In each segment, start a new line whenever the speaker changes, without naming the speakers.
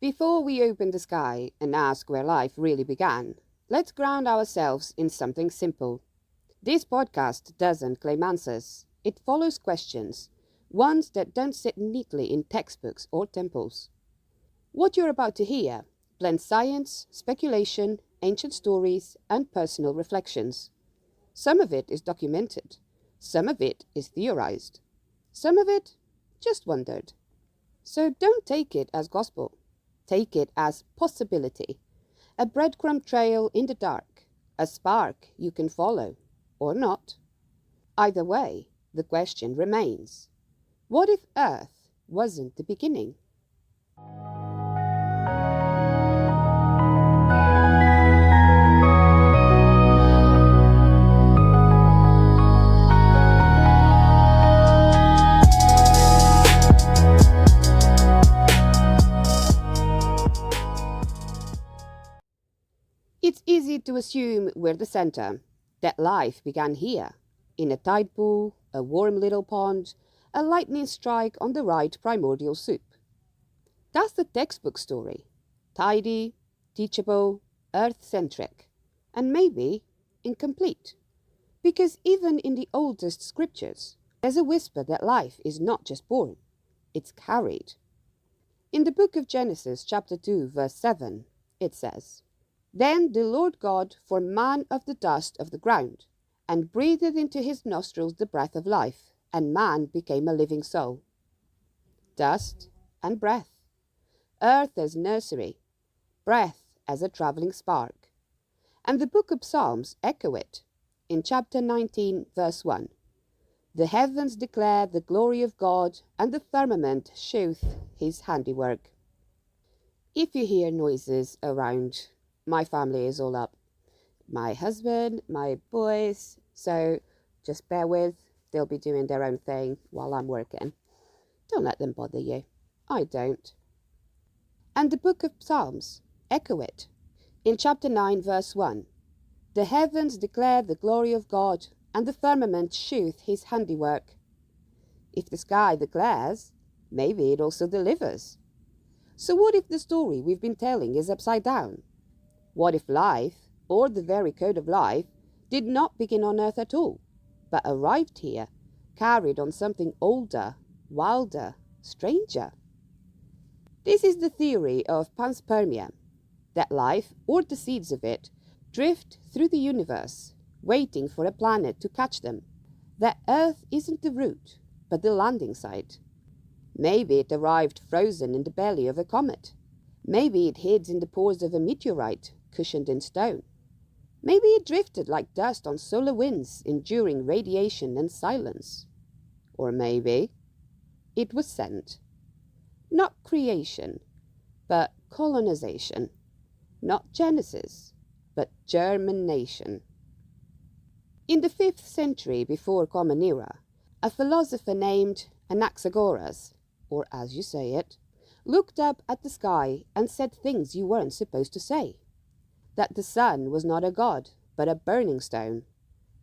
Before we open the sky and ask where life really began, let's ground ourselves in something simple. This podcast doesn't claim answers. It follows questions, ones that don't sit neatly in textbooks or temples. What you're about to hear blends science, speculation, ancient stories, and personal reflections. Some of it is documented. Some of it is theorized. Some of it just wondered. So don't take it as gospel. Take it as possibility. A breadcrumb trail in the dark. A spark you can follow. Or not. Either way, the question remains. What if Earth wasn't the beginning? It's easy to assume we're the center, that life began here, in a tide pool, a warm little pond, a lightning strike on the right primordial soup. That's the textbook story. Tidy, teachable, earth-centric, and maybe incomplete. Because even in the oldest scriptures, there's a whisper that life is not just born, it's carried. In the book of Genesis, chapter 2, verse 7, it says, "Then the Lord God formed man of the dust of the ground, and breathed into his nostrils the breath of life, and man became a living soul." Dust and breath. Earth as nursery, breath as a travelling spark. And the book of Psalms echo it. In chapter 19, verse 1, "The heavens declare the glory of God, and the firmament sheweth his handiwork." If you hear noises around, my family is all up. My husband, my boys, so just bear with. They'll be doing their own thing while I'm working. Don't let them bother you. I don't. And the book of Psalms echo it. In chapter 9, verse 1, "The heavens declare the glory of God, and the firmament sheweth his handiwork." If the sky declares, maybe it also delivers. So what if the story we've been telling is upside down? What if life, or the very code of life, did not begin on Earth at all, but arrived here, carried on something older, wilder, stranger? This is the theory of panspermia, that life, or the seeds of it, drift through the universe, waiting for a planet to catch them. That Earth isn't the route, but the landing site. Maybe it arrived frozen in the belly of a comet. Maybe it hid in the pores of a meteorite, cushioned in stone. Maybe it drifted like dust on solar winds, enduring radiation and silence. Or maybe it was sent. Not creation, but colonization. Not Genesis, but germination. In the 5th century before Common Era, a philosopher named Anaxagoras, or as you say it, looked up at the sky and said things you weren't supposed to say. That the sun was not a god, but a burning stone.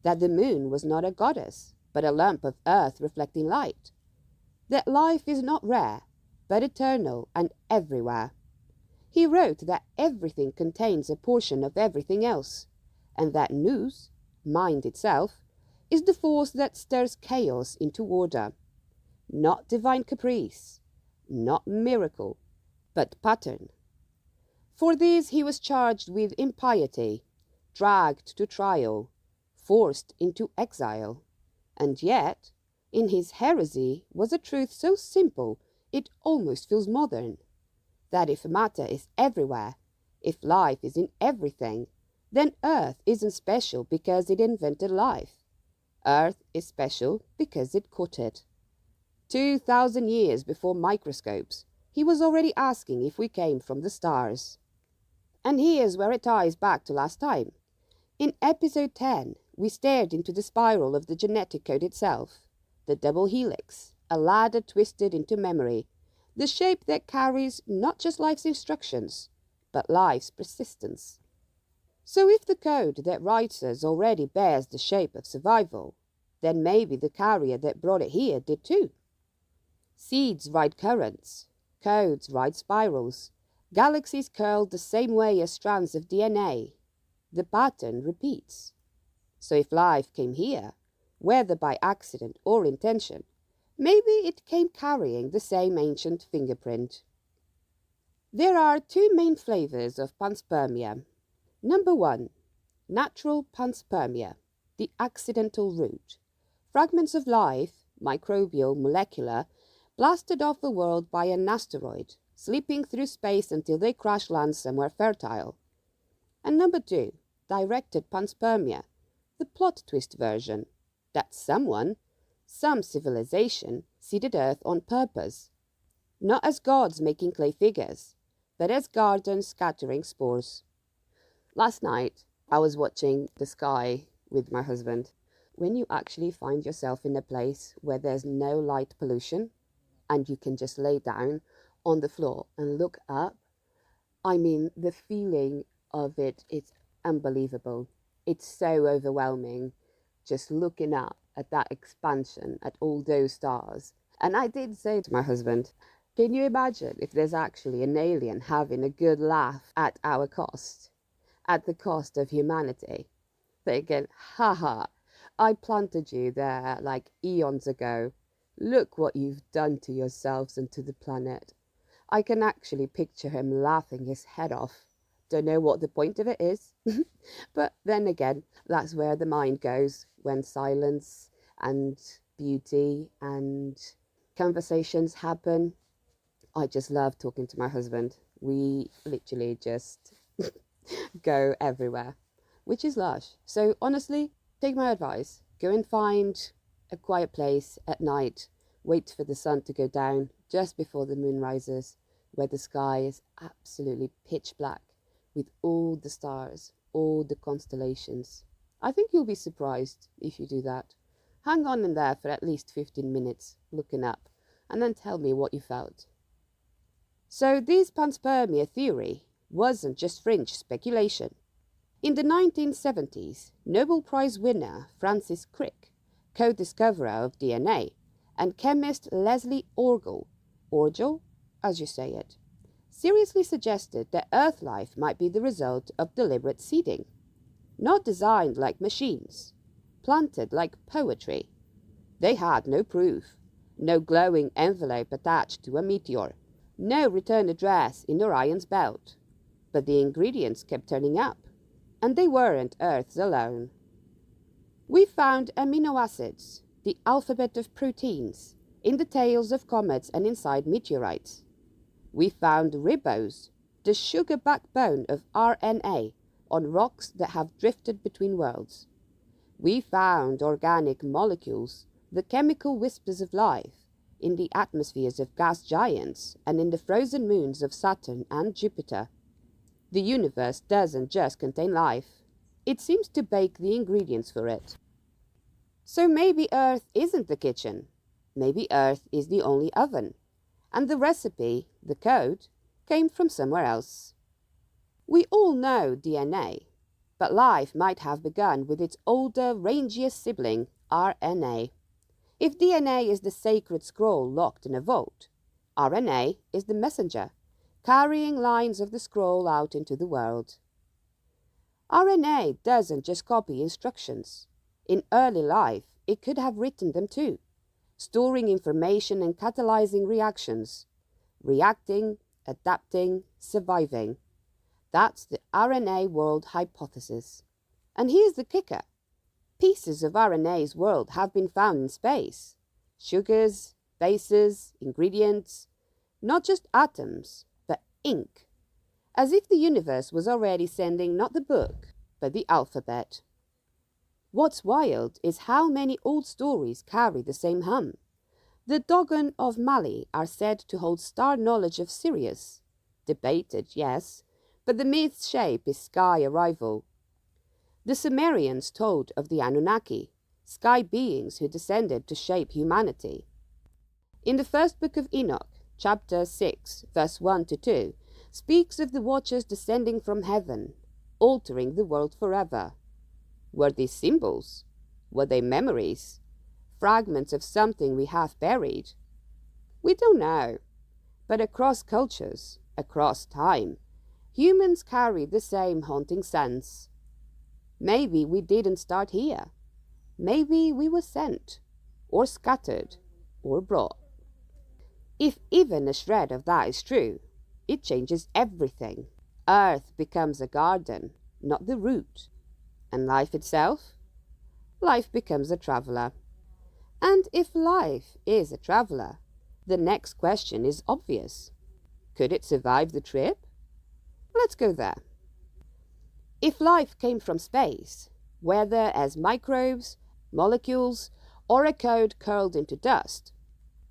That the moon was not a goddess, but a lump of earth reflecting light. That life is not rare, but eternal and everywhere. He wrote that everything contains a portion of everything else, and that nous, mind itself, is the force that stirs chaos into order. Not divine caprice, not miracle, but pattern. For this he was charged with impiety, dragged to trial, forced into exile. And yet, in his heresy was a truth so simple it almost feels modern. That if matter is everywhere, if life is in everything, then Earth isn't special because it invented life. Earth is special because it caught it. 2,000 years before microscopes, he was already asking if we came from the stars. And here's where it ties back to last time. In episode 10, we stared into the spiral of the genetic code itself, the double helix, a ladder twisted into memory, the shape that carries not just life's instructions, but life's persistence. So if the code that writes us already bears the shape of survival, then maybe the carrier that brought it here did too. Seeds ride currents, codes ride spirals, Galaxies curl the same way as strands of DNA. The pattern repeats. So if life came here, whether by accident or intention, maybe it came carrying the same ancient fingerprint. There are two main flavors of panspermia. Number 1, natural panspermia, the accidental route. Fragments of life, microbial, molecular, blasted off the world by an asteroid, slipping through space until they crash land somewhere fertile. And number 2, directed panspermia, the plot twist version, that someone, some civilization, seeded Earth on purpose. Not as gods making clay figures, but as gardens scattering spores. Last night, I was watching the sky with my husband. When you actually find yourself in a place where there's no light pollution and you can just lay down on the floor and look up, I mean, the feeling of it is unbelievable. It's so overwhelming just looking up at that expansion, at all those stars. And I did say to my husband, can you imagine if there's actually an alien having a good laugh at our cost, at the cost of humanity? Thinking, haha, I planted you there like eons ago. Look what you've done to yourselves and to the planet. I can actually picture him laughing his head off. Don't know what the point of it is. But then again, that's where the mind goes when silence and beauty and conversations happen. I just love talking to my husband. We literally just go everywhere, which is lush. So honestly, take my advice. Go and find a quiet place at night. Wait for the sun to go down just before the moon rises, where the sky is absolutely pitch black with all the stars, all the constellations. I think you'll be surprised if you do that. Hang on in there for at least 15 minutes looking up, and then tell me what you felt. So this panspermia theory wasn't just fringe speculation. In the 1970s, Nobel Prize winner Francis Crick, co-discoverer of DNA, and chemist Leslie Orgel, as you say it, seriously suggested that Earth life might be the result of deliberate seeding, not designed like machines, planted like poetry. They had no proof, no glowing envelope attached to a meteor, no return address in Orion's belt, but the ingredients kept turning up, and they weren't Earth's alone. We found amino acids, the alphabet of proteins, in the tails of comets and inside meteorites. We found ribose, the sugar backbone of RNA, on rocks that have drifted between worlds. We found organic molecules, the chemical whispers of life, in the atmospheres of gas giants and in the frozen moons of Saturn and Jupiter. The universe doesn't just contain life. It seems to bake the ingredients for it. So maybe Earth isn't the kitchen. Maybe Earth is the only oven. And the recipe, the code, came from somewhere else. We all know DNA, but life might have begun with its older, rangier sibling, RNA. If DNA is the sacred scroll locked in a vault, RNA is the messenger, carrying lines of the scroll out into the world. RNA doesn't just copy instructions. In early life, it could have written them too, storing information and catalyzing reactions, reacting, adapting, surviving. That's the RNA world hypothesis. And here's the kicker. Pieces of RNA's world have been found in space. Sugars, bases, ingredients, not just atoms, but ink. As if the universe was already sending not the book, but the alphabet. What's wild is how many old stories carry the same hum. The Dogon of Mali are said to hold star knowledge of Sirius. Debated, yes, but the myth's shape is sky arrival. The Sumerians told of the Anunnaki, sky beings who descended to shape humanity. In the first book of Enoch, chapter 6, verse 1 to 2, speaks of the watchers descending from heaven, altering the world forever. Were these symbols? Were they memories? Fragments of something we have buried? We don't know. But across cultures, Across time, humans carry the same haunting sense. Maybe we didn't start here. Maybe we were sent, or scattered, or brought. If even a shred of that is true, it changes everything. Earth becomes a garden, not the root. And life itself? Life becomes a traveler. And if life is a traveler, the next question is obvious. Could it survive the trip? Let's go there. If life came from space, whether as microbes, molecules, or a code curled into dust,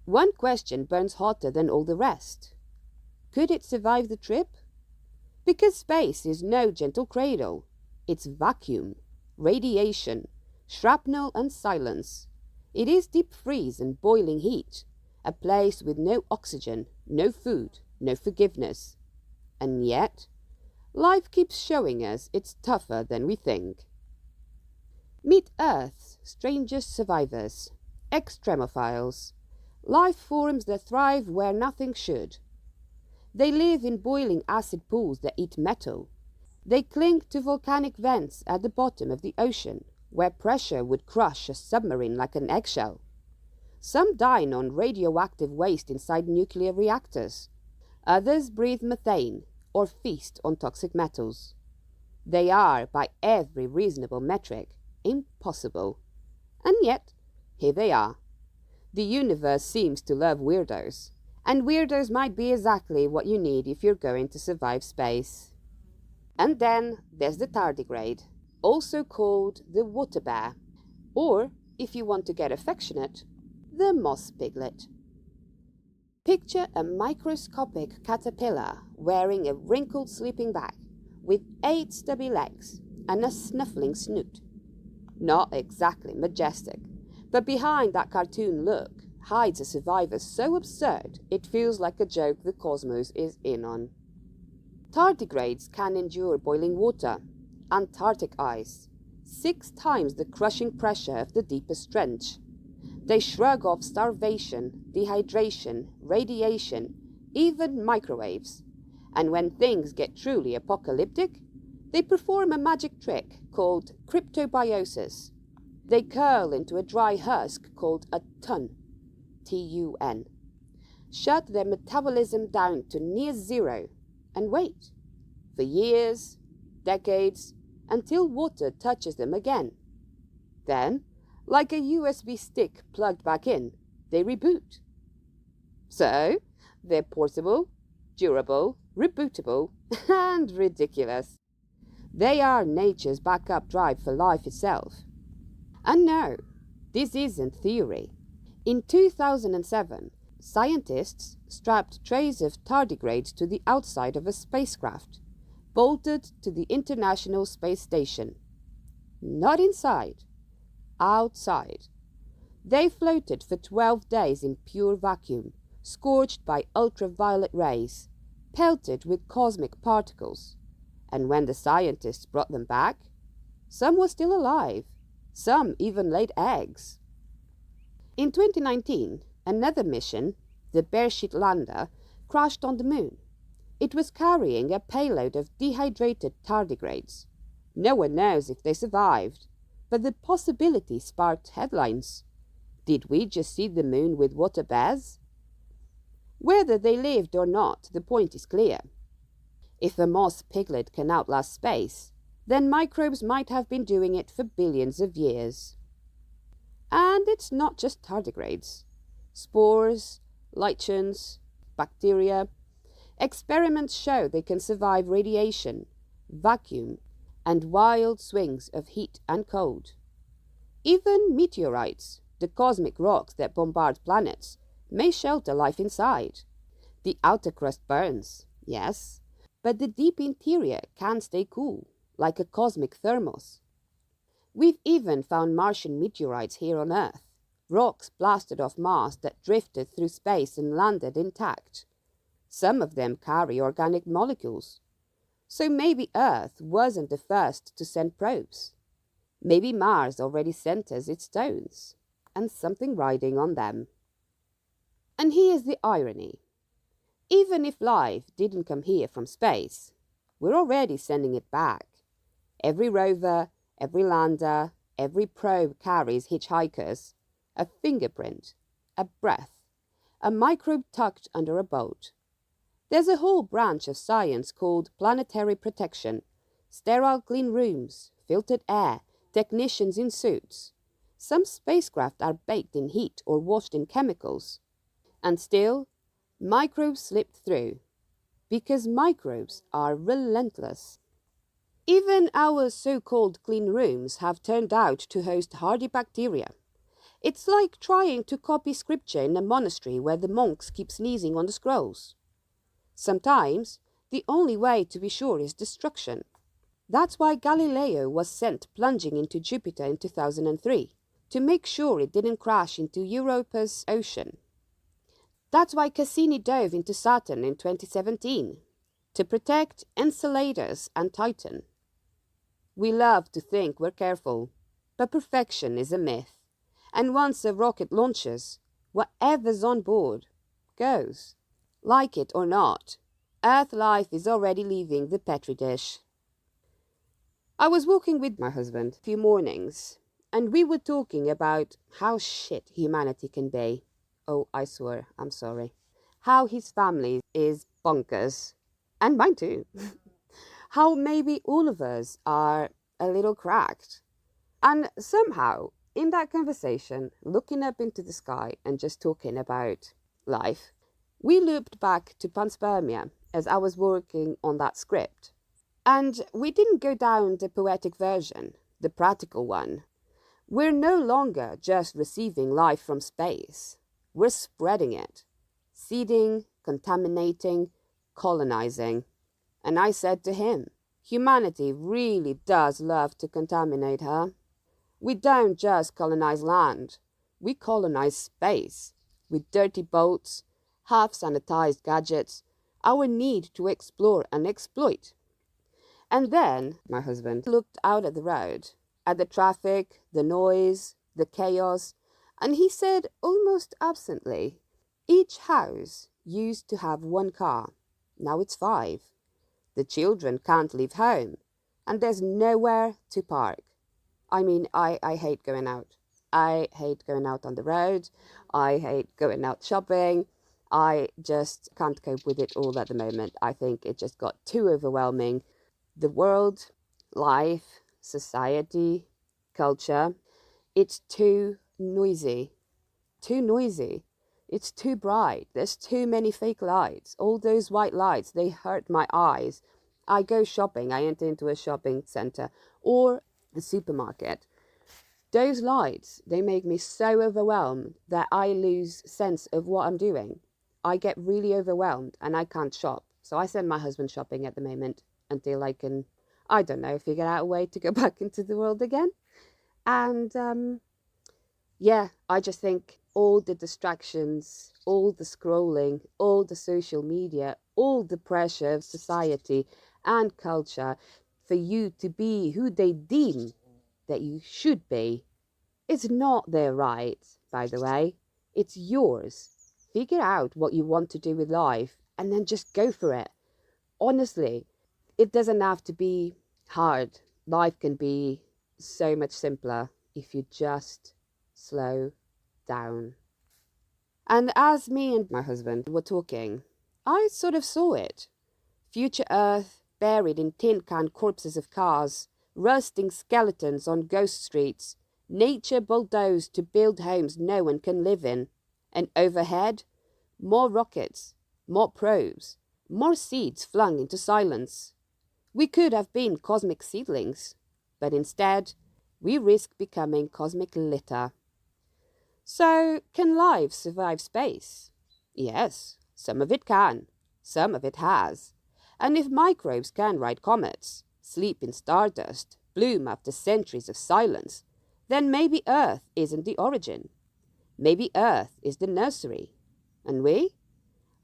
one question burns hotter than all the rest. Could it survive the trip? Because space is no gentle cradle. It's vacuum, radiation, shrapnel and silence. It is deep freeze and boiling heat, a place with no oxygen, no food, no forgiveness. And yet, life keeps showing us it's tougher than we think. Meet Earth's strangest survivors, extremophiles, life forms that thrive where nothing should. They live in boiling acid pools that eat metal. They cling to volcanic vents at the bottom of the ocean, where pressure would crush a submarine like an eggshell. Some dine on radioactive waste inside nuclear reactors. Others breathe methane or feast on toxic metals. They are, by every reasonable metric, impossible. And yet, here they are. The universe seems to love weirdos, and weirdos might be exactly what you need if you're going to survive space. And then there's the tardigrade, also called the water bear, or, if you want to get affectionate, the moss piglet. Picture a microscopic caterpillar wearing a wrinkled sleeping bag with 8 stubby legs and a snuffling snoot. Not exactly majestic, but behind that cartoon look hides a survivor so absurd it feels like a joke the cosmos is in on. Tardigrades can endure boiling water, Antarctic ice, 6 times the crushing pressure of the deepest trench. They shrug off starvation, dehydration, radiation, even microwaves. And when things get truly apocalyptic, they perform a magic trick called cryptobiosis. They curl into a dry husk called a tun, T-U-N, shut their metabolism down to near zero, and wait for years, decades, until water touches them again. Then, like a USB stick plugged back in, they reboot. So, they're portable, durable, rebootable, and ridiculous. They are nature's backup drive for life itself. And no, this isn't theory. In 2007, scientists strapped trays of tardigrades to the outside of a spacecraft, bolted to the International Space Station. Not inside, outside. They floated for 12 days in pure vacuum, scorched by ultraviolet rays, pelted with cosmic particles. And when the scientists brought them back, some were still alive. Some even laid eggs. In 2019, another mission, the Beresheet Lander, crashed on the moon. It was carrying a payload of dehydrated tardigrades. No one knows if they survived, but the possibility sparked headlines. Did we just see the moon with water bears? Whether they lived or not, the point is clear. If a moss piglet can outlast space, then microbes might have been doing it for billions of years. And it's not just tardigrades. Spores, lichens, bacteria. Experiments show they can survive radiation, vacuum, and wild swings of heat and cold. Even meteorites, the cosmic rocks that bombard planets, may shelter life inside. The outer crust burns, yes, but the deep interior can stay cool, like a cosmic thermos. We've even found Martian meteorites here on Earth, rocks blasted off Mars that drifted through space and landed intact. Some of them carry organic molecules. So maybe Earth wasn't the first to send probes. Maybe Mars already sent us its stones, and something riding on them. And here's the irony. Even if life didn't come here from space, we're already sending it back. Every rover, every lander, every probe carries hitchhikers, a fingerprint, a breath, a microbe tucked under a boat. There's a whole branch of science called planetary protection, sterile clean rooms, filtered air, technicians in suits. Some spacecraft are baked in heat or washed in chemicals. And still, microbes slip through, because microbes are relentless. Even our so-called clean rooms have turned out to host hardy bacteria. It's like trying to copy scripture in a monastery where the monks keep sneezing on the scrolls. Sometimes, the only way to be sure is destruction. That's why Galileo was sent plunging into Jupiter in 2003, to make sure it didn't crash into Europa's ocean. That's why Cassini dove into Saturn in 2017, to protect Enceladus and Titan. We love to think we're careful, but perfection is a myth. And once a rocket launches, whatever's on board goes. Like it or not, Earth life is already leaving the petri dish. I was walking with my husband a few mornings, and we were talking about how shit humanity can be. Oh, I swear, I'm sorry. How his family is bonkers. And mine too. How maybe all of us are a little cracked. And somehow, in that conversation, looking up into the sky and just talking about life, we looped back to panspermia as I was working on that script. And we didn't go down the poetic version, the practical one. We're no longer just receiving life from space. We're spreading it, seeding, contaminating, colonizing. And I said to him, humanity really does love to contaminate, huh? We don't just colonize land, we colonize space with dirty boats, half-sanitized gadgets, our need to explore and exploit. And then my husband looked out at the road, at the traffic, the noise, the chaos, and he said almost absently, each house used to have one car, now it's 5. The children can't leave home, and there's nowhere to park. I mean, I hate going out. I hate going out on the road. I hate going out shopping. I just can't cope with it all at the moment. I think it just got too overwhelming. The world, life, society, culture, it's too noisy. Too noisy. It's too bright. There's too many fake lights. All those white lights, they hurt my eyes. I go shopping. I enter into a shopping center or the supermarket. Those lights, they make me so overwhelmed that I lose sense of what I'm doing. I get really overwhelmed and I can't shop. So I send my husband shopping at the moment until I can, I don't know, figure out a way to go back into the world again. And yeah, I just think all the distractions, all the scrolling, all the social media, all the pressure of society and culture for you to be who they deem that you should be, it's not their right, by the way. It's yours. Figure out what you want to do with life and then just go for it. Honestly, it doesn't have to be hard. Life can be so much simpler if you just slow down. And as me and my husband were talking, I sort of saw it. Future Earth buried in tin can corpses of cars, rusting skeletons on ghost streets, nature bulldozed to build homes no one can live in, and overhead, more rockets, more probes, more seeds flung into silence. We could have been cosmic seedlings, but instead, we risk becoming cosmic litter. So, can life survive space? Yes, some of it can, some of it has. And if microbes can ride comets, sleep in stardust, bloom after centuries of silence, then maybe Earth isn't the origin. Maybe Earth is the nursery. And we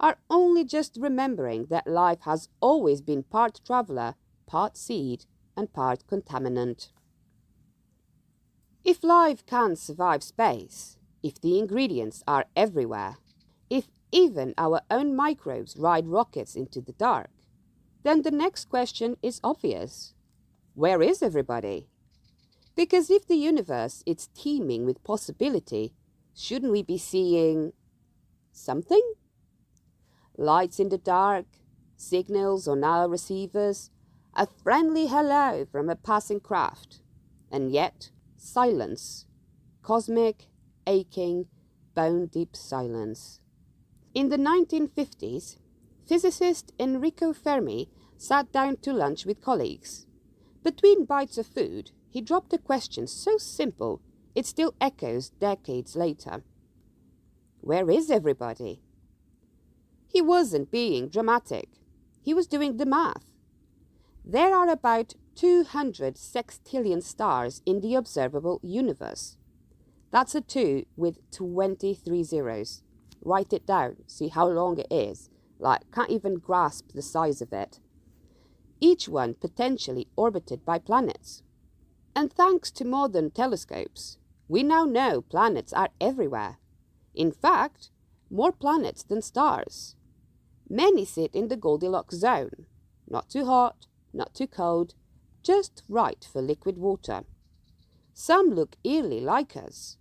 are only just remembering that life has always been part traveler, part seed, and part contaminant. If life can survive space, if the ingredients are everywhere, if Even our own microbes ride rockets into the dark. Then the next question is obvious. Where is everybody? Because if the universe is teeming with possibility, shouldn't we be seeing something? Lights in the dark, signals on our receivers, a friendly hello from a passing craft, and yet silence, cosmic, aching, bone-deep silence. In the 1950s, physicist Enrico Fermi sat down to lunch with colleagues. Between bites of food, he dropped a question so simple it still echoes decades later. Where is everybody? He wasn't being dramatic. He was doing the math. There are about 200 sextillion stars in the observable universe. That's a 2 with 23 zeros. Write it down, see how long it is. Can't even grasp the size of it. Each one potentially orbited by planets. And thanks to modern telescopes, we now know planets are everywhere. In fact, more planets than stars. Many sit in the Goldilocks zone. Not too hot, not too cold, just right for liquid water. Some look eerily like us.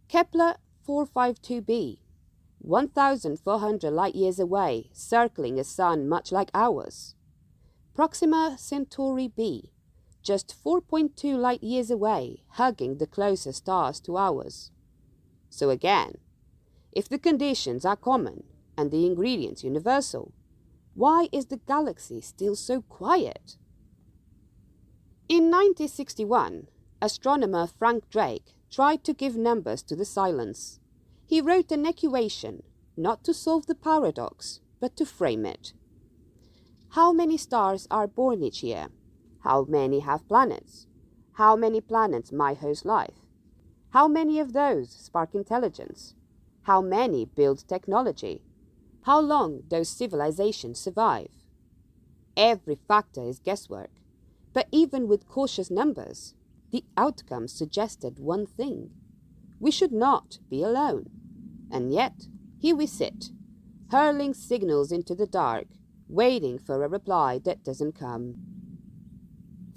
Kepler 452b, 1,400 light-years away, circling a sun much like ours. Proxima Centauri b, just 4.2 light-years away, hugging the closest stars to ours. So again, if the conditions are common and the ingredients universal, why is the galaxy still so quiet? In 1961, astronomer Frank Drake tried to give numbers to the silence. He wrote an equation, not to solve the paradox, but to frame it. How many stars are born each year? How many have planets? How many planets might host life? How many of those spark intelligence? How many build technology? How long those civilizations survive? Every factor is guesswork, but even with cautious numbers, the outcome suggested one thing. We should not be alone. And yet, here we sit, hurling signals into the dark, waiting for a reply that doesn't come.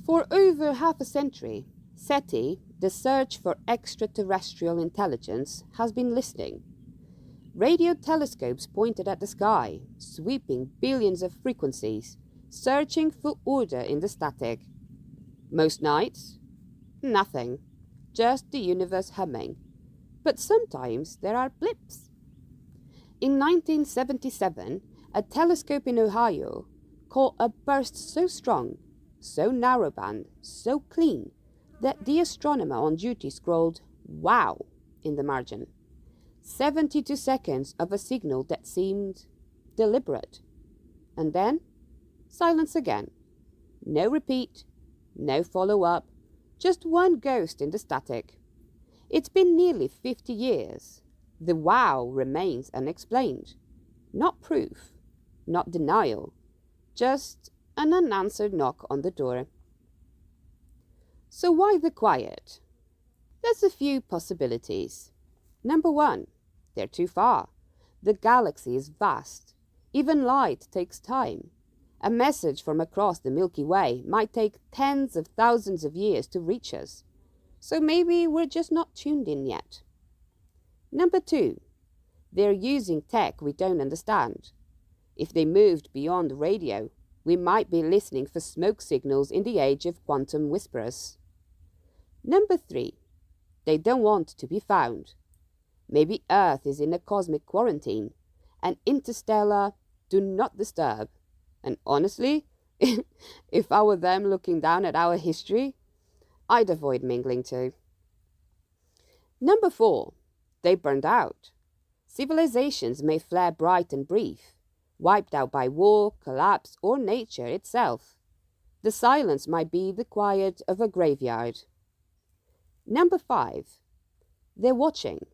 For over half a century, SETI, the search for extraterrestrial intelligence, has been listening. Radio telescopes pointed at the sky, sweeping billions of frequencies, searching for order in the static. Most nights, nothing, just the universe humming. But sometimes there are blips. In 1977, a telescope in Ohio caught a burst so strong, so narrowband, so clean, that the astronomer on duty scrolled "Wow" in the margin. 72 seconds of a signal that seemed deliberate. And then, silence again. No repeat, no follow-up, just one ghost in the static. It's been nearly 50 years. The wow remains unexplained. Not proof, not denial, just an unanswered knock on the door. So why the quiet? There's a few possibilities. Number one, they're too far. The galaxy is vast. Even light takes time. A message from across the Milky Way might take tens of thousands of years to reach us. So maybe we're just not tuned in yet. Number two, they're using tech we don't understand. If they moved beyond radio, we might be listening for smoke signals in the age of quantum whisperers. Number three, they don't want to be found. Maybe Earth is in a cosmic quarantine, an interstellar do not disturb. And honestly, if I were them looking down at our history, I'd avoid mingling too. Number four, they burned out. Civilizations may flare bright and brief, wiped out by war, collapse, or nature itself. The silence might be the quiet of a graveyard. Number five, they're watching.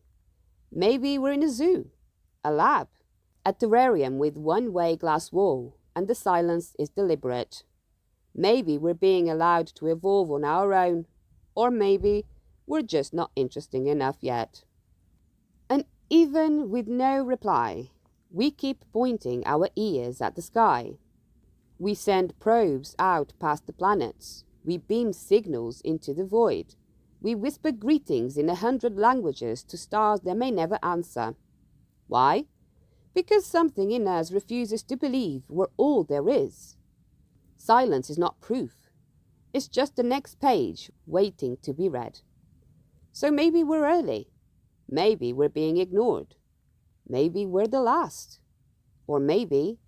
Maybe we're in a zoo, a lab, a terrarium with one-way glass wall, and the silence is deliberate. Maybe we're being allowed to evolve on our own, or maybe we're just not interesting enough yet. And even with no reply, We keep pointing our ears at the sky. We send probes out past the planets. We beam signals into the void. We whisper greetings in 100 languages to stars that may never answer. Why? Because something in us refuses to believe we're all there is. Silence is not proof. It's just the next page waiting to be read. So maybe we're early. Maybe we're being ignored. Maybe we're the last. Or maybe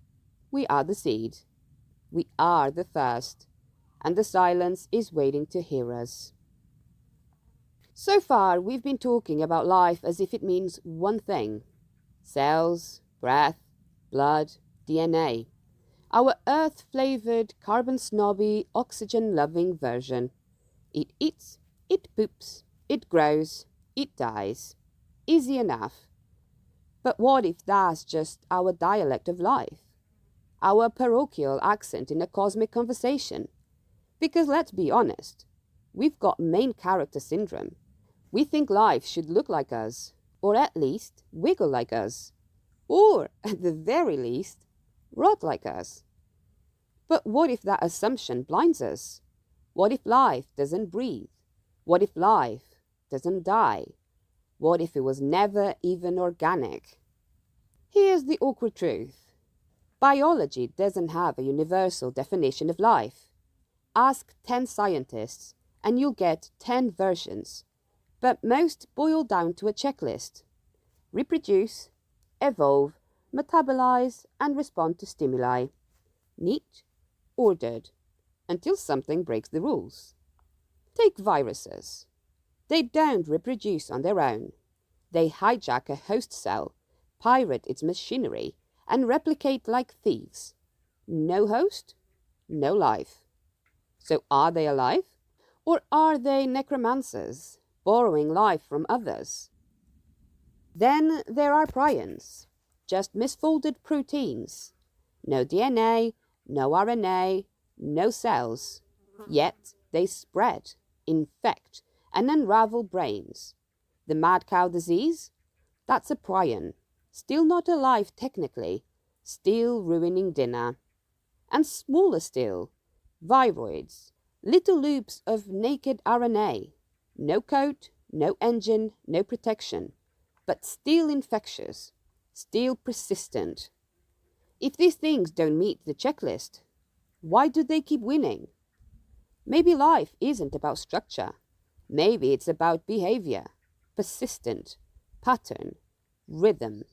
we are the seed. We are the first. And the silence is waiting to hear us. So far, we've been talking about life as if it means one thing. Cells, breath, blood, DNA. Our earth-flavoured, carbon-snobby, oxygen-loving version. It eats, it poops, it grows, it dies. Easy enough. But what if that's just our dialect of life? Our parochial accent in a cosmic conversation? Because let's be honest, we've got main character syndrome. We think life should look like us, or at least wiggle like us, or at the very least, rot like us. But what if that assumption blinds us? What if life doesn't breathe? What if life doesn't die? What if it was never even organic? Here's the awkward truth. Biology doesn't have a universal definition of life. Ask 10 scientists and you'll get 10 versions, but most boil down to a checklist. Reproduce, evolve, metabolize, and respond to stimuli. Neat, ordered, until something breaks the rules. Take viruses. They don't reproduce on their own. They hijack a host cell, pirate its machinery, and replicate like thieves. No host, no life. So are they alive? Or are they necromancers, borrowing life from others? Then there are prions, just misfolded proteins. No DNA, no RNA, no cells. Yet they spread, infect, and unravel brains. The mad cow disease? That's a prion. Still not alive technically, still ruining dinner. And smaller still, viroids, little loops of naked RNA. No coat, no engine, no protection, but still infectious, still persistent. If these things don't meet the checklist, why do they keep winning? Maybe life isn't about structure. Maybe it's about behavior, persistent, pattern, rhythm.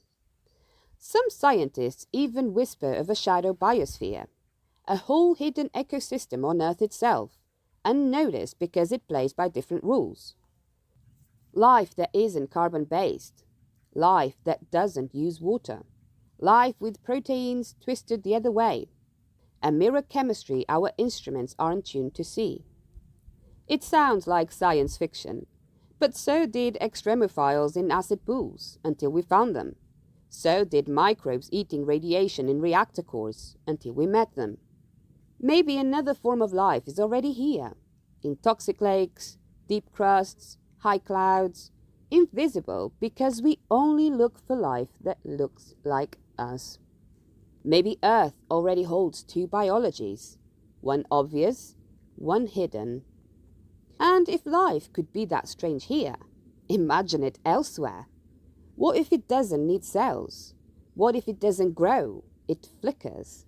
Some scientists even whisper of a shadow biosphere, a whole hidden ecosystem on Earth itself, unnoticed because it plays by different rules. Life that isn't carbon-based, life that doesn't use water, life with proteins twisted the other way, a mirror chemistry our instruments aren't tuned to see. It sounds like science fiction, but so did extremophiles in acid pools until we found them. So did microbes eating radiation in reactor cores until we met them. Maybe another form of life is already here, in toxic lakes, deep crusts, high clouds, invisible because we only look for life that looks like us. Maybe Earth already holds two biologies, one obvious, one hidden. And if life could be that strange here, imagine it elsewhere. What if it doesn't need cells? What if it doesn't grow? It flickers.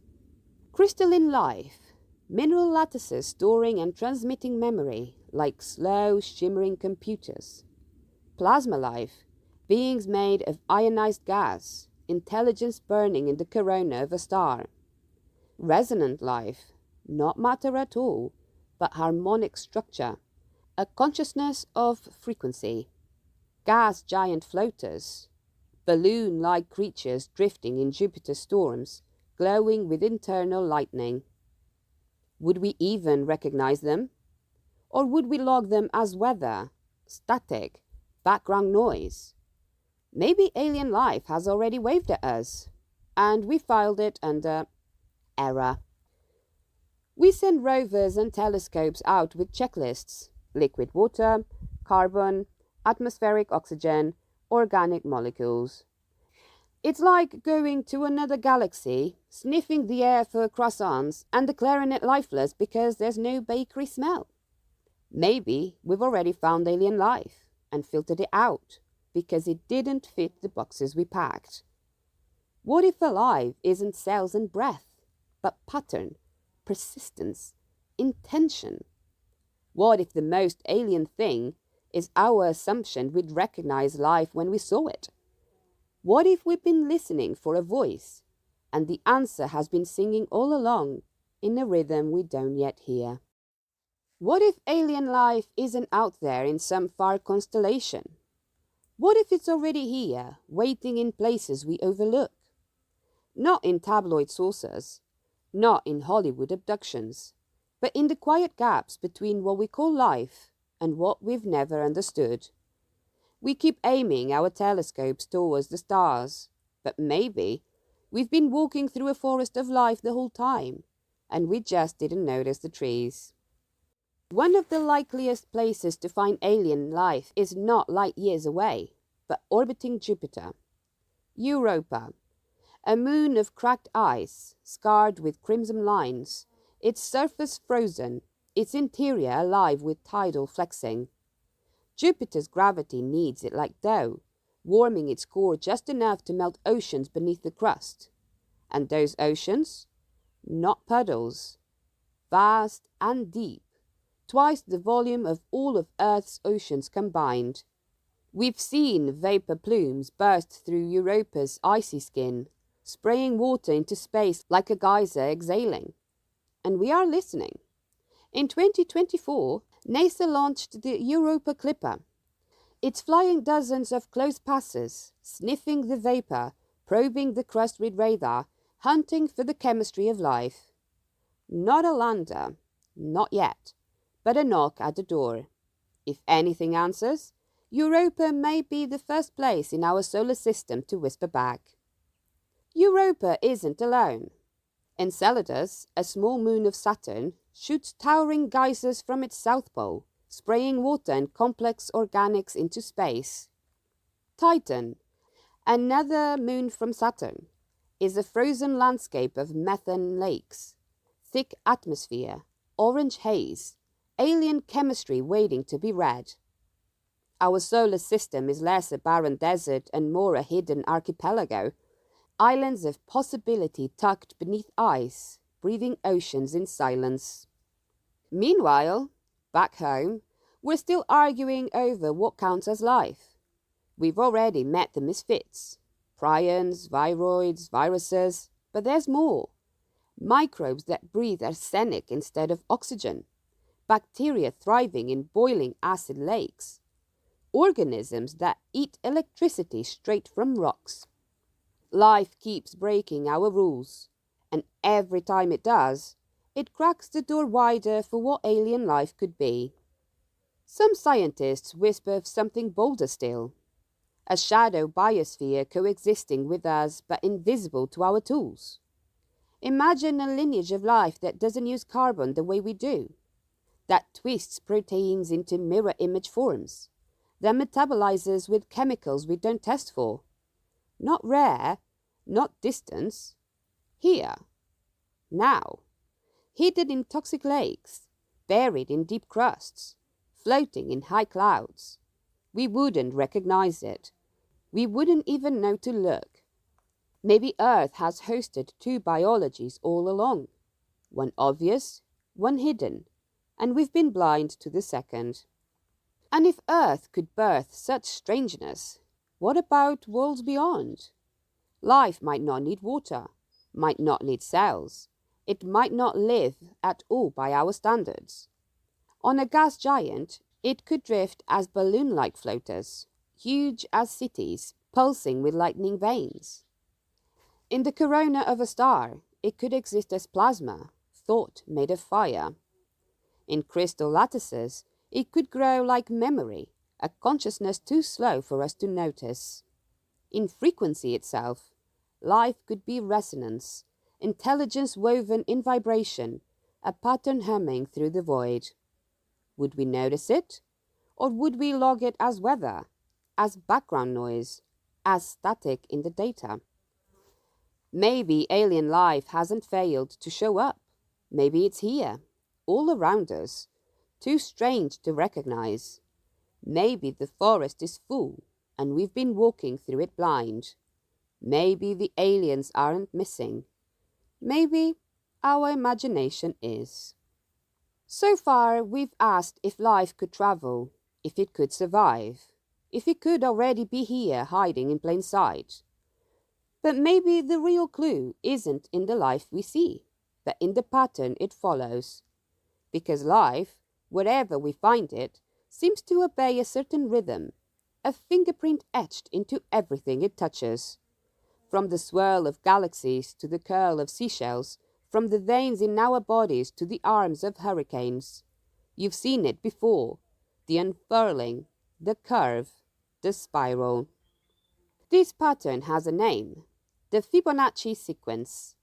Crystalline life, mineral lattices storing and transmitting memory like slow, shimmering computers. Plasma life, beings made of ionized gas, intelligence burning in the corona of a star. Resonant life, not matter at all, but harmonic structure, a consciousness of frequency. Gas giant floaters, balloon-like creatures drifting in Jupiter's storms, glowing with internal lightning. Would we even recognize them? Or would we log them as weather, static, background noise? Maybe alien life has already waved at us, and we filed it under error. We send rovers and telescopes out with checklists: liquid water, carbon, atmospheric oxygen, organic molecules. It's like going to another galaxy, sniffing the air for croissants and declaring it lifeless because there's no bakery smell. Maybe we've already found alien life and filtered it out because it didn't fit the boxes we packed. What if alive isn't cells and breath, but pattern, persistence, intention? What if the most alien thing is our assumption we'd recognize life when we saw it? What if we've been listening for a voice and the answer has been singing all along in a rhythm we don't yet hear? What if alien life isn't out there in some far constellation? What if it's already here, waiting in places we overlook? Not in tabloid sources, not in Hollywood abductions, but in the quiet gaps between what we call life and what we've never understood. We keep aiming our telescopes towards the stars, but maybe we've been walking through a forest of life the whole time, and we just didn't notice the trees. One of the likeliest places to find alien life is not light years away, but orbiting Jupiter. Europa, a moon of cracked ice, scarred with crimson lines, its surface frozen, its interior alive with tidal flexing. Jupiter's gravity kneads it like dough, warming its core just enough to melt oceans beneath the crust. And those oceans? Not puddles. Vast and deep, twice the volume of all of Earth's oceans combined. We've seen vapor plumes burst through Europa's icy skin, spraying water into space like a geyser exhaling. And we are listening. In 2024, NASA launched the Europa Clipper. It's flying dozens of close passes, sniffing the vapor, probing the crust with radar, hunting for the chemistry of life. Not a lander, not yet, but a knock at the door. If anything answers, Europa may be the first place in our solar system to whisper back. Europa isn't alone. Enceladus, a small moon of Saturn, shoots towering geysers from its south pole, spraying water and complex organics into space. Titan, another moon from Saturn, is a frozen landscape of methane lakes, thick atmosphere, orange haze, alien chemistry waiting to be read. Our solar system is less a barren desert and more a hidden archipelago, islands of possibility tucked beneath ice, breathing oceans in silence. Meanwhile, back home, we're still arguing over what counts as life. We've already met the misfits, prions, viroids, viruses, but there's more. Microbes that breathe arsenic instead of oxygen, bacteria thriving in boiling acid lakes, organisms that eat electricity straight from rocks. Life keeps breaking our rules, and every time it does, it cracks the door wider for what alien life could be. Some scientists whisper of something bolder still, a shadow biosphere coexisting with us but invisible to our tools. Imagine a lineage of life that doesn't use carbon the way we do, that twists proteins into mirror image forms, that metabolizes with chemicals we don't test for. Not rare, not distance. Here. Now. Hidden in toxic lakes, buried in deep crusts, floating in high clouds. We wouldn't recognize it. We wouldn't even know to look. Maybe Earth has hosted two biologies all along. One obvious, one hidden, and we've been blind to the second. And if Earth could birth such strangeness, what about worlds beyond? Life might not need water, might not need cells. It might not live at all by our standards. On a gas giant, it could drift as balloon-like floaters, huge as cities, pulsing with lightning veins. In the corona of a star, it could exist as plasma, thought made of fire. In crystal lattices, it could grow like memory, a consciousness too slow for us to notice. In frequency itself, life could be resonance, intelligence woven in vibration, a pattern humming through the void. Would we notice it? Or would we log it as weather, as background noise, as static in the data? Maybe alien life hasn't failed to show up. Maybe it's here, all around us, too strange to recognize. Maybe the forest is full and we've been walking through it blind. Maybe the aliens aren't missing. Maybe our imagination is. So far, we've asked if life could travel, if it could survive, if it could already be here hiding in plain sight. But maybe the real clue isn't in the life we see, but in the pattern it follows. Because life, wherever we find it, seems to obey a certain rhythm, a fingerprint etched into everything it touches. From the swirl of galaxies to the curl of seashells, from the veins in our bodies to the arms of hurricanes. You've seen it before, the unfurling, the curve, the spiral. This pattern has a name, the Fibonacci sequence.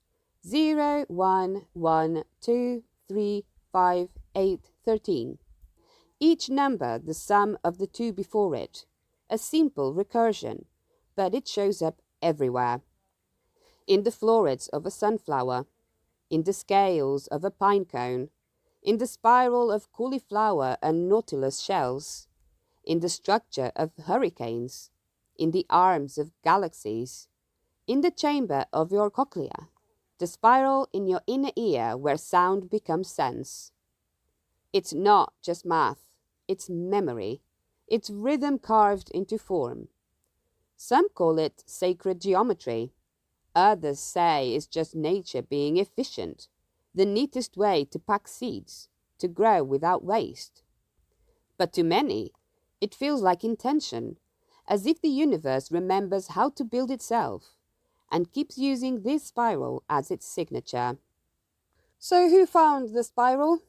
0, 1, 1, 2, 3, 5, 8, 13. Each number the sum of the two before it, a simple recursion, but it shows up everywhere. In the florets of a sunflower, in the scales of a pine cone, in the spiral of cauliflower and nautilus shells, in the structure of hurricanes, in the arms of galaxies, in the chamber of your cochlea, the spiral in your inner ear where sound becomes sense. It's not just math, it's memory, it's rhythm carved into form. Some call it sacred geometry. Others say it's just nature being efficient, the neatest way to pack seeds, to grow without waste. But to many, it feels like intention, as if the universe remembers how to build itself, and keeps using this spiral as its signature. So who found the spiral?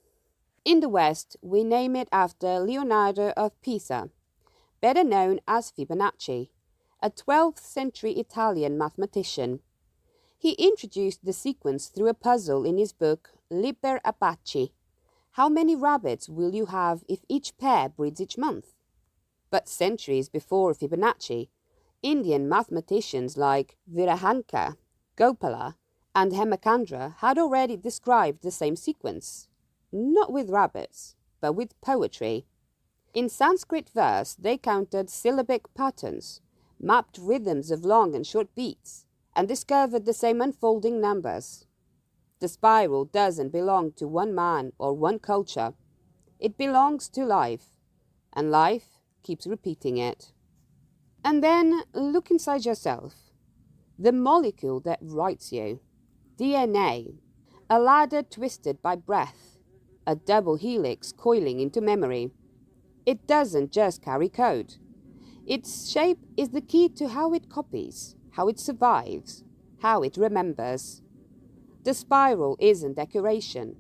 In the West, we name it after Leonardo of Pisa, better known as Fibonacci, a 12th century Italian mathematician. He introduced the sequence through a puzzle in his book Liber Abaci. How many rabbits will you have if each pair breeds each month? But centuries before Fibonacci, Indian mathematicians like Virahanka, Gopala, and Hemachandra had already described the same sequence, not with rabbits, but with poetry. In Sanskrit verse, they counted syllabic patterns, mapped rhythms of long and short beats, and discovered the same unfolding numbers. The spiral doesn't belong to one man or one culture. It belongs to life, and life keeps repeating it. And then look inside yourself. The molecule that writes you, DNA, a ladder twisted by breath, a double helix coiling into memory. It doesn't just carry code. Its shape is the key to how it copies, how it survives, how it remembers. The spiral isn't decoration.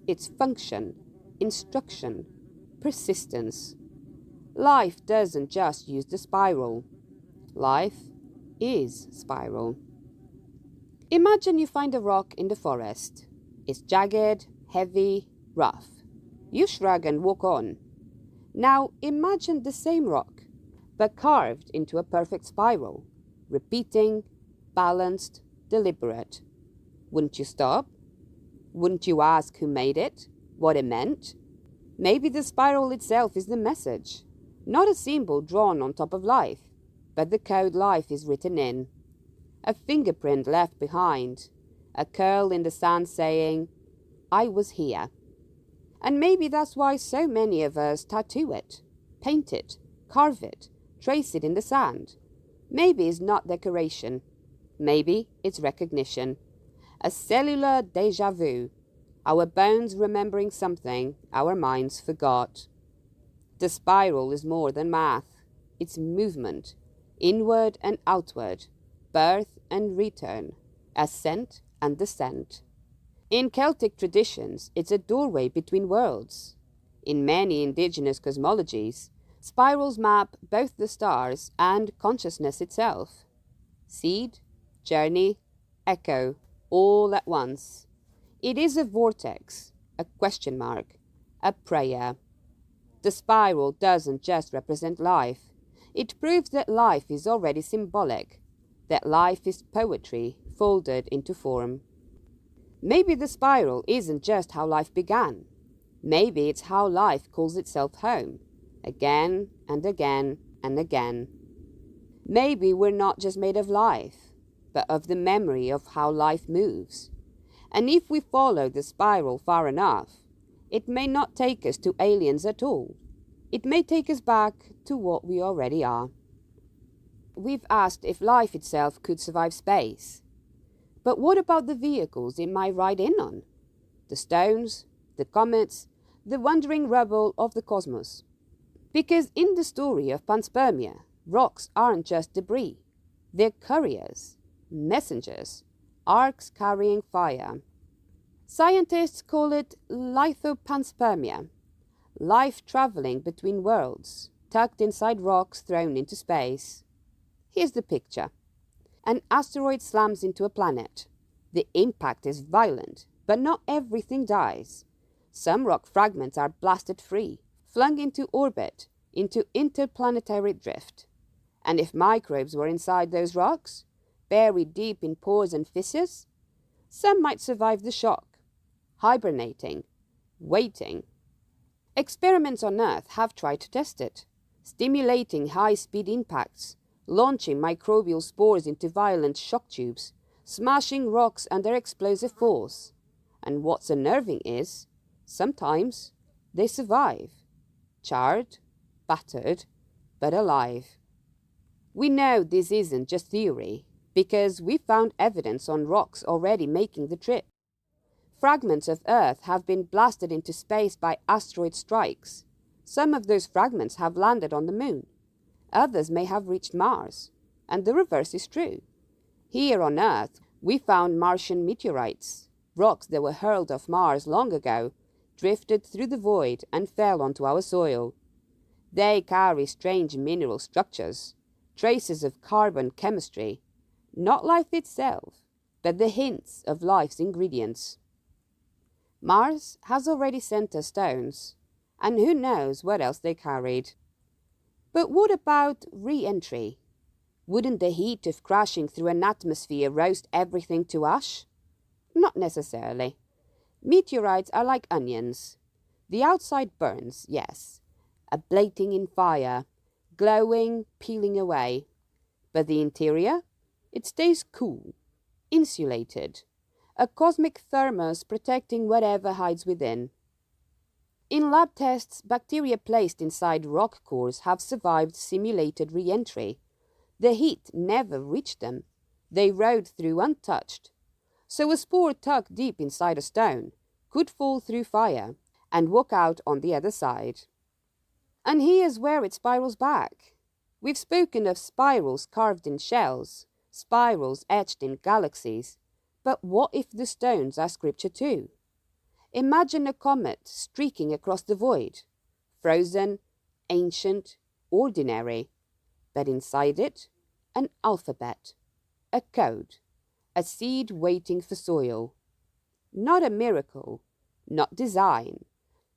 It's function, instruction, persistence. Life doesn't just use the spiral. Life is spiral. Imagine you find a rock in the forest. It's jagged, heavy, rough. You shrug and walk on. Now imagine the same rock, but carved into a perfect spiral, repeating, balanced, deliberate. Wouldn't you stop? Wouldn't you ask who made it? What it meant? Maybe the spiral itself is the message, not a symbol drawn on top of life, but the code life is written in. A fingerprint left behind, a curl in the sand saying, I was here. And maybe that's why so many of us tattoo it, paint it, carve it, trace it in the sand. Maybe it's not decoration. Maybe it's recognition. A cellular déjà vu. Our bones remembering something our minds forgot. The spiral is more than math. It's movement, inward and outward, birth and return, ascent and descent. In Celtic traditions, it's a doorway between worlds. In many indigenous cosmologies, spirals map both the stars and consciousness itself. Seed, journey, echo, all at once. It is a vortex, a question mark, a prayer. The spiral doesn't just represent life. It proves that life is already symbolic, that life is poetry folded into form. Maybe the spiral isn't just how life began. Maybe it's how life calls itself home, again and again and again. Maybe we're not just made of life, but of the memory of how life moves. And if we follow the spiral far enough, it may not take us to aliens at all. It may take us back to what we already are. We've asked if life itself could survive space. But what about the vehicles it might ride in on? The stones, the comets, the wandering rubble of the cosmos. Because in the story of panspermia, rocks aren't just debris. They're couriers, messengers, arcs carrying fire. Scientists call it lithopanspermia, life traveling between worlds, tucked inside rocks thrown into space. Here's the picture. An asteroid slams into a planet. The impact is violent, but not everything dies. Some rock fragments are blasted free, flung into orbit, into interplanetary drift. And if microbes were inside those rocks, buried deep in pores and fissures, some might survive the shock, hibernating, waiting. Experiments on Earth have tried to test it, stimulating high-speed impacts, launching microbial spores into violent shock tubes, smashing rocks under explosive force. And what's unnerving is, sometimes they survive, charred, battered, but alive. We know this isn't just theory, because we found evidence on rocks already making the trip. Fragments of Earth have been blasted into space by asteroid strikes. Some of those fragments have landed on the Moon. Others may have reached Mars, and the reverse is true. Here on Earth, we found Martian meteorites, rocks that were hurled off Mars long ago, drifted through the void and fell onto our soil. They carry strange mineral structures, traces of carbon chemistry, not life itself, but the hints of life's ingredients. Mars has already sent us stones, and who knows what else they carried. But what about re-entry? Wouldn't the heat of crashing through an atmosphere roast everything to ash? Not necessarily. Meteorites are like onions. The outside burns, yes, ablating in fire, glowing, peeling away. But the interior? It stays cool, insulated, a cosmic thermos protecting whatever hides within. In lab tests, bacteria placed inside rock cores have survived simulated re-entry. The heat never reached them. They rode through untouched. So a spore tucked deep inside a stone could fall through fire and walk out on the other side. And here's where it spirals back. We've spoken of spirals carved in shells, spirals etched in galaxies. But what if the stones are scripture too? Imagine a comet streaking across the void, frozen, ancient, ordinary, but inside it, an alphabet, a code, a seed waiting for soil. Not a miracle, not design,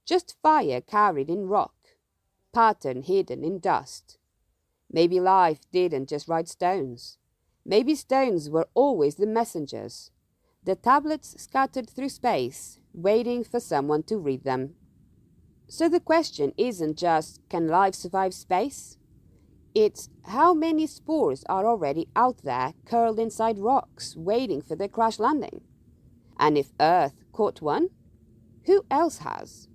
just fire carried in rock, pattern hidden in dust. Maybe life didn't just write stones. Maybe stones were always the messengers, the tablets scattered through space, waiting for someone to read them. So the question isn't just, can life survive space? It's how many spores are already out there curled inside rocks, waiting for their crash landing? And if Earth caught one, who else has?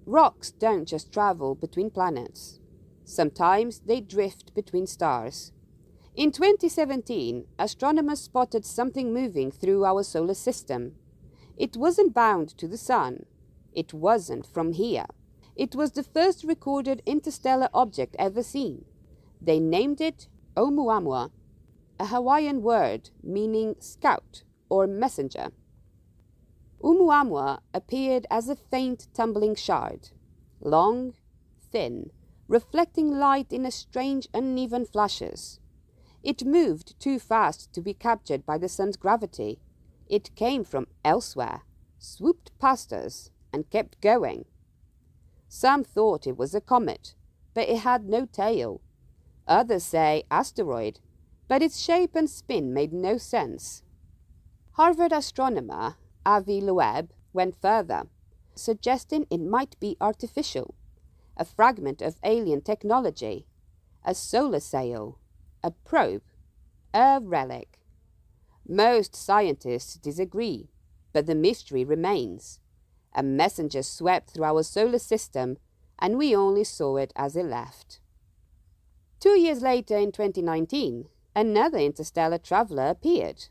Rocks don't just travel between planets. Sometimes they drift between stars. In 2017, astronomers spotted something moving through our solar system. It wasn't bound to the sun. It wasn't from here. It was the first recorded interstellar object ever seen. They named it ʻOumuamua, a Hawaiian word meaning scout or messenger. ʻOumuamua appeared as a faint tumbling shard, long, thin, reflecting light in a strange uneven flashes. It moved too fast to be captured by the sun's gravity. It came from elsewhere, swooped past us, and kept going. Some thought it was a comet, but it had no tail. Others say asteroid, but its shape and spin made no sense. Harvard astronomer Avi Loeb went further, suggesting it might be artificial, a fragment of alien technology, a solar sail, a probe, a relic. Most scientists disagree, but the mystery remains. A messenger swept through our solar system, and we only saw it as it left. 2 years later, in 2019, another interstellar traveler appeared.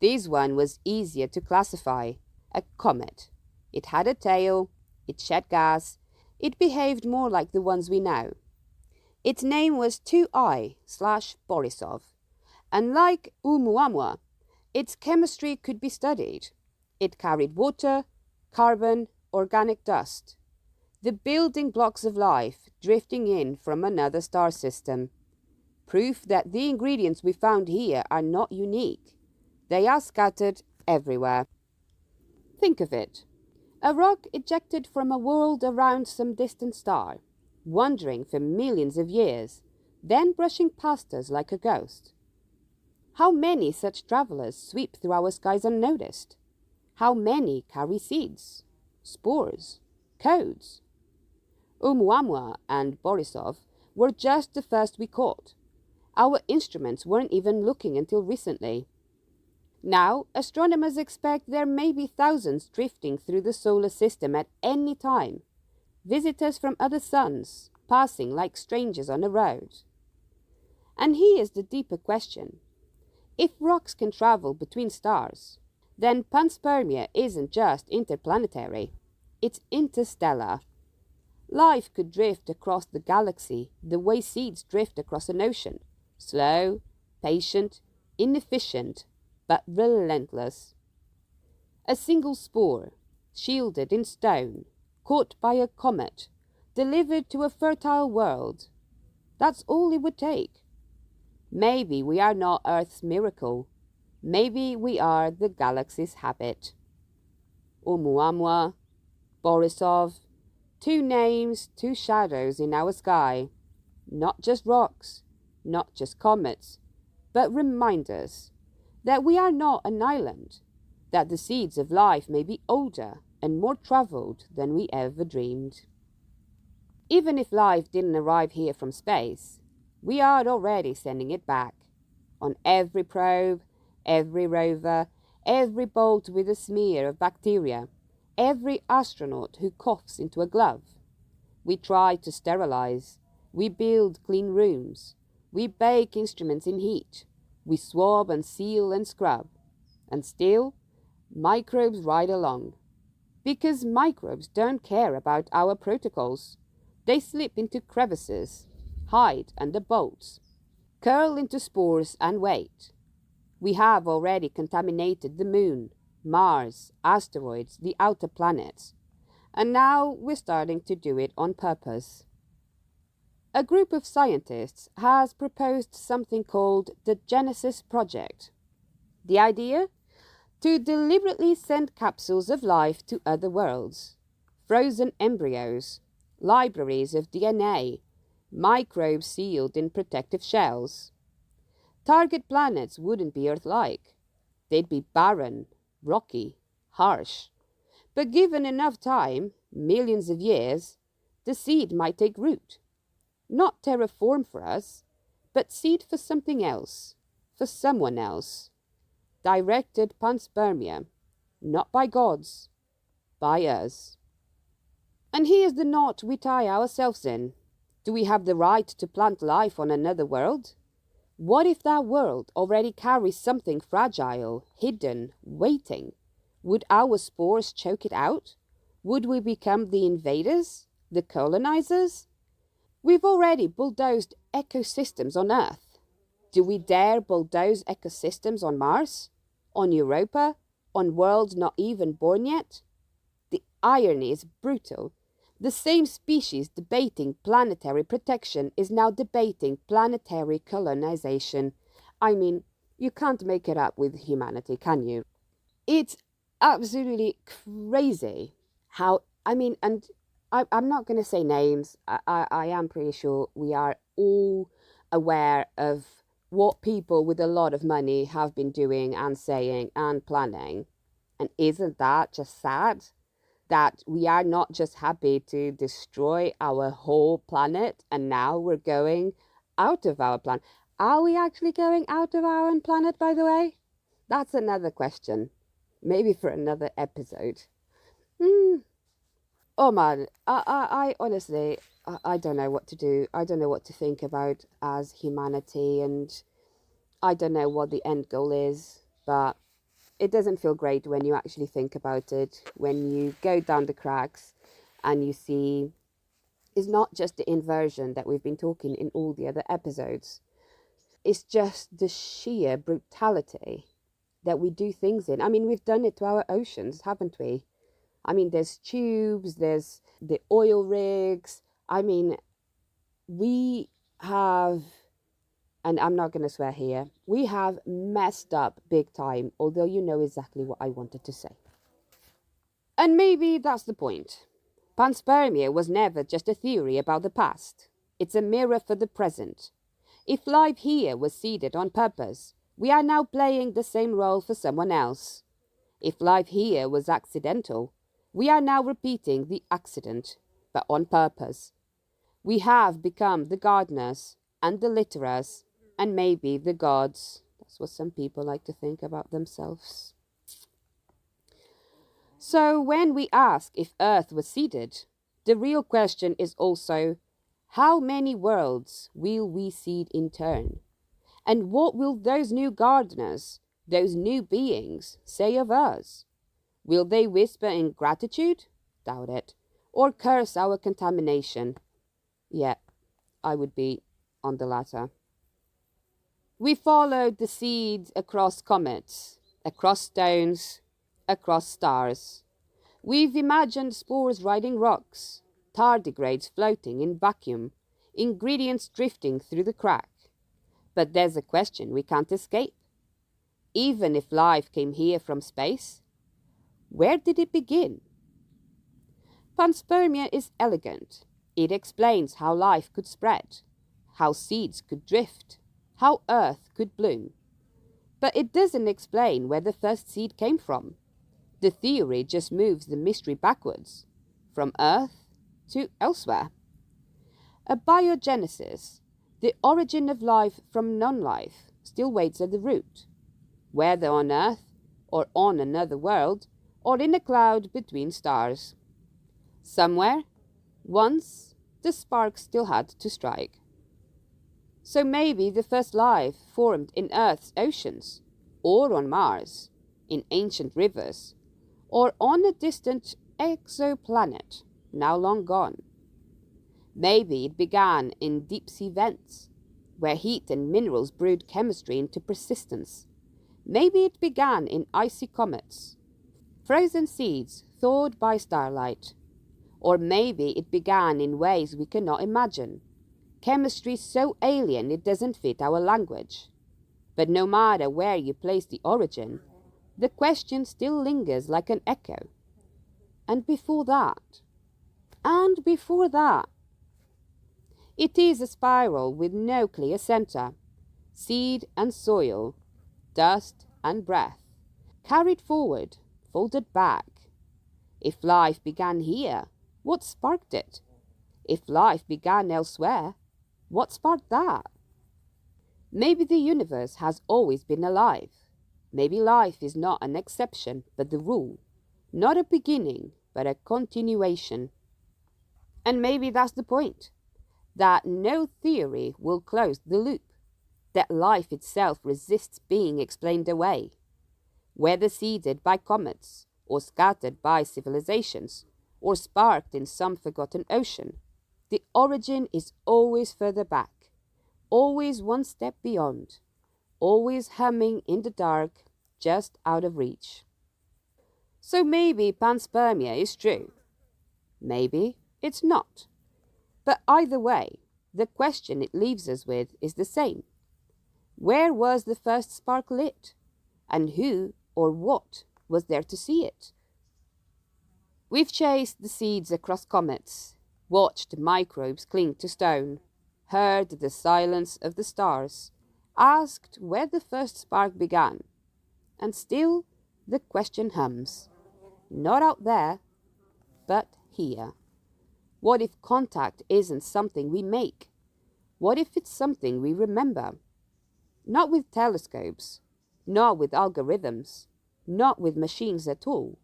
This one was easier to classify, a comet. It had a tail, it shed gas, it behaved more like the ones we know. Its name was 2I/Borisov, and like ʻOumuamua, its chemistry could be studied. It carried water, carbon, organic dust, the building blocks of life drifting in from another star system. Proof that the ingredients we found here are not unique. They are scattered everywhere. Think of it. A rock ejected from a world around some distant star, wandering for millions of years, then brushing past us like a ghost. How many such travelers sweep through our skies unnoticed? How many carry seeds, spores, codes? ʻOumuamua and Borisov were just the first we caught. Our instruments weren't even looking until recently. Now, astronomers expect there may be thousands drifting through the solar system at any time, visitors from other suns, passing like strangers on a road. And here's the deeper question. If rocks can travel between stars, then panspermia isn't just interplanetary, it's interstellar. Life could drift across the galaxy the way seeds drift across an ocean, slow, patient, inefficient, but relentless. A single spore, shielded in stone, caught by a comet, delivered to a fertile world. That's all it would take. Maybe we are not Earth's miracle. Maybe we are the galaxy's habit. ʻOumuamua, Borisov, 2 names, 2 shadows in our sky. Not just rocks, not just comets, but reminders that we are not an island, that the seeds of life may be older and more travelled than we ever dreamed. Even if life didn't arrive here from space, we are already sending it back. On every probe, every rover, every bolt with a smear of bacteria, every astronaut who coughs into a glove. We try to sterilize, we build clean rooms, we bake instruments in heat, we swab and seal and scrub, and still, microbes ride along. Because microbes don't care about our protocols. They slip into crevices, hide under bolts, curl into spores and wait. We have already contaminated the moon, Mars, asteroids, the outer planets, and now we're starting to do it on purpose. A group of scientists has proposed something called the Genesis Project. The idea? To deliberately send capsules of life to other worlds, frozen embryos, libraries of DNA, microbes sealed in protective shells. Target planets wouldn't be Earth-like. They'd be barren, rocky, harsh. But given enough time, millions of years, the seed might take root. Not terraform for us, but seed for something else, for someone else. Directed panspermia, not by gods, by us. And here's the knot we tie ourselves in. Do we have the right to plant life on another world? What if that world already carries something fragile, hidden, waiting? Would our spores choke it out? Would we become the invaders, the colonizers? We've already bulldozed ecosystems on Earth. Do we dare bulldoze ecosystems on Mars? On Europa? On worlds not even born yet? The irony is brutal. The same species debating planetary protection is now debating planetary colonization. I mean, you can't make it up with humanity, can you? It's absolutely crazy how, and I'm not going to say names. I am pretty sure we are all aware of what people with a lot of money have been doing and saying and planning. And isn't that just sad? That we are not just happy to destroy our whole planet and now we're going out of our planet. Are we actually going out of our own planet, by the way? That's another question. Maybe for another episode. Oh man, I honestly, I don't know what to do. I don't know what to think about as humanity, and I don't know what the end goal is, but it doesn't feel great when you actually think about it, when you go down the cracks and you see it's not just the inversion that we've been talking in all the other episodes. It's just the sheer brutality that we do things in. I mean, we've done it to our oceans, haven't we? I mean, there's tubes, there's the oil rigs. I mean, we have, and I'm not going to swear here, we have messed up big time, although you know exactly what I wanted to say. And maybe that's the point. Panspermia was never just a theory about the past. It's a mirror for the present. If life here was seeded on purpose, we are now playing the same role for someone else. If life here was accidental, we are now repeating the accident, but on purpose. We have become the gardeners and the litterers and maybe the gods. That's what some people like to think about themselves. So when we ask if Earth was seeded, the real question is also, how many worlds will we seed in turn? And what will those new gardeners, those new beings, say of us? Will they whisper in gratitude? Doubt it. Or curse our contamination? Yeah, I would be on the latter. We followed the seeds across comets, across stones, across stars. We've imagined spores riding rocks, tardigrades floating in vacuum, ingredients drifting through the crack. But there's a question we can't escape. Even if life came here from space, where did it begin? Panspermia is elegant. It explains how life could spread, how seeds could drift, how Earth could bloom. But it doesn't explain where the first seed came from. The theory just moves the mystery backwards, from Earth to elsewhere. Abiogenesis, the origin of life from non-life, still waits at the root, whether on Earth or on another world or in a cloud between stars. Somewhere, once, the spark still had to strike. So maybe the first life formed in Earth's oceans, or on Mars, in ancient rivers, or on a distant exoplanet, now long gone. Maybe it began in deep-sea vents, where heat and minerals brewed chemistry into persistence. Maybe it began in icy comets, frozen seeds thawed by starlight. Or maybe it began in ways we cannot imagine, chemistry so alien it doesn't fit our language. But no matter where you place the origin, the question still lingers like an echo. And before that, it is a spiral with no clear center. Seed and soil, dust and breath, carried forward, folded back. If life began here, what sparked it? If life began elsewhere, what sparked that? Maybe the universe has always been alive. Maybe life is not an exception, but the rule. Not a beginning, but a continuation. And maybe that's the point. That no theory will close the loop. That life itself resists being explained away. Whether seeded by comets, or scattered by civilizations, or sparked in some forgotten ocean, the origin is always further back, always one step beyond, always humming in the dark, just out of reach. So maybe panspermia is true. Maybe it's not. But either way, the question it leaves us with is the same. Where was the first spark lit? And who or what was there to see it? We've chased the seeds across comets, watched microbes cling to stone, heard the silence of the stars, asked where the first spark began, and still the question hums. Not out there, but here. What if contact isn't something we make? What if it's something we remember? Not with telescopes, not with algorithms, not with machines at all,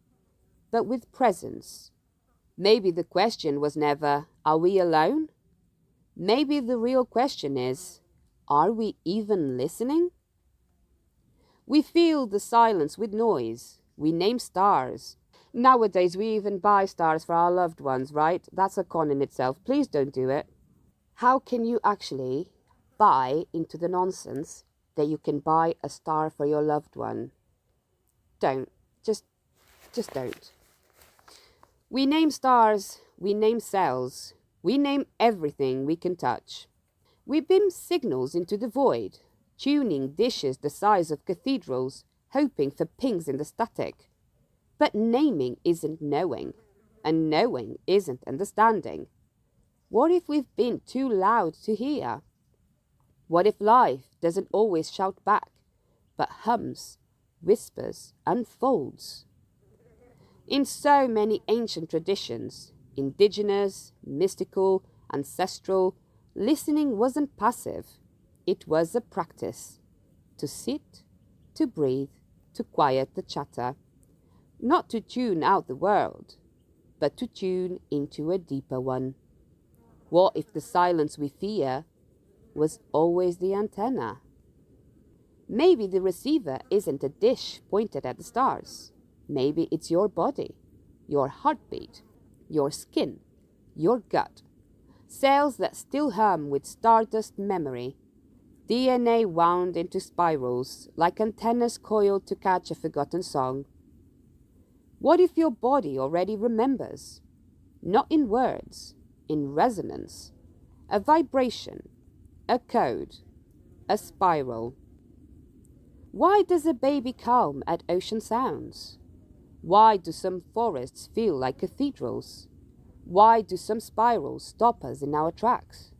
but with presence. Maybe the question was never, are we alone? Maybe the real question is, are we even listening? We fill the silence with noise. We name stars. Nowadays, we even buy stars for our loved ones, right? That's a con in itself. Please don't do it. How can you actually buy into the nonsense that you can buy a star for your loved one? Don't. Just don't. We name stars, we name cells, we name everything we can touch. We beam signals into the void, tuning dishes the size of cathedrals, hoping for pings in the static. But naming isn't knowing, and knowing isn't understanding. What if we've been too loud to hear? What if life doesn't always shout back, but hums, whispers, unfolds? In so many ancient traditions, indigenous, mystical, ancestral, listening wasn't passive. It was a practice. To sit, to breathe, to quiet the chatter. Not to tune out the world, but to tune into a deeper one. What if the silence we fear was always the antenna? Maybe the receiver isn't a dish pointed at the stars. Maybe it's your body, your heartbeat, your skin, your gut. Cells that still hum with stardust memory. DNA wound into spirals like antennas coiled to catch a forgotten song. What if your body already remembers? Not in words, in resonance. A vibration, a code, a spiral. Why does a baby calm at ocean sounds? Why do some forests feel like cathedrals? Why do some spirals stop us in our tracks?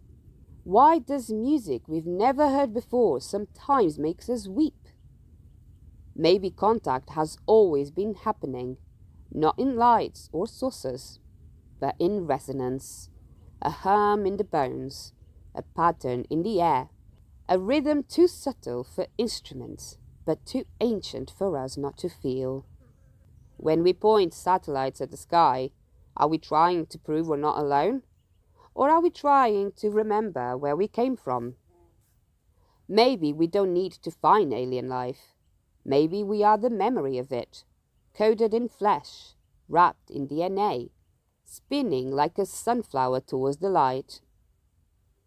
Why does music we've never heard before sometimes makes us weep? Maybe contact has always been happening, not in lights or saucers, but in resonance. A hum in the bones, a pattern in the air, a rhythm too subtle for instruments, but too ancient for us not to feel. When we point satellites at the sky, are we trying to prove we're not alone? Or are we trying to remember where we came from? Maybe we don't need to find alien life. Maybe we are the memory of it, coded in flesh, wrapped in DNA, spinning like a sunflower towards the light.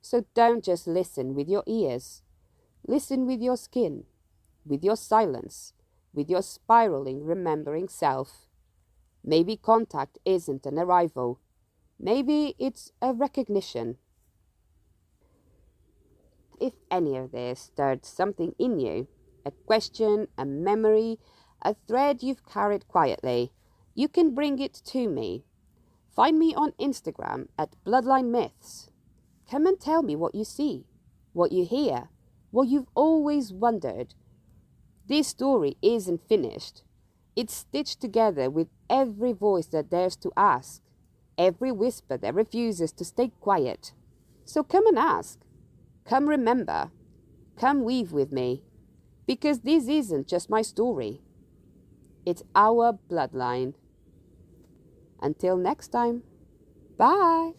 So don't just listen with your ears. Listen with your skin, with your silence, with your spiraling, remembering self. Maybe contact isn't an arrival. Maybe it's a recognition. If any of this stirred something in you, a question, a memory, a thread you've carried quietly, you can bring it to me. Find me on Instagram at Bloodline Myths. Come and tell me what you see, what you hear, what you've always wondered. This story isn't finished. It's stitched together with every voice that dares to ask, every whisper that refuses to stay quiet. So come and ask. Come remember. Come weave with me. Because this isn't just my story. It's our bloodline. Until next time. Bye.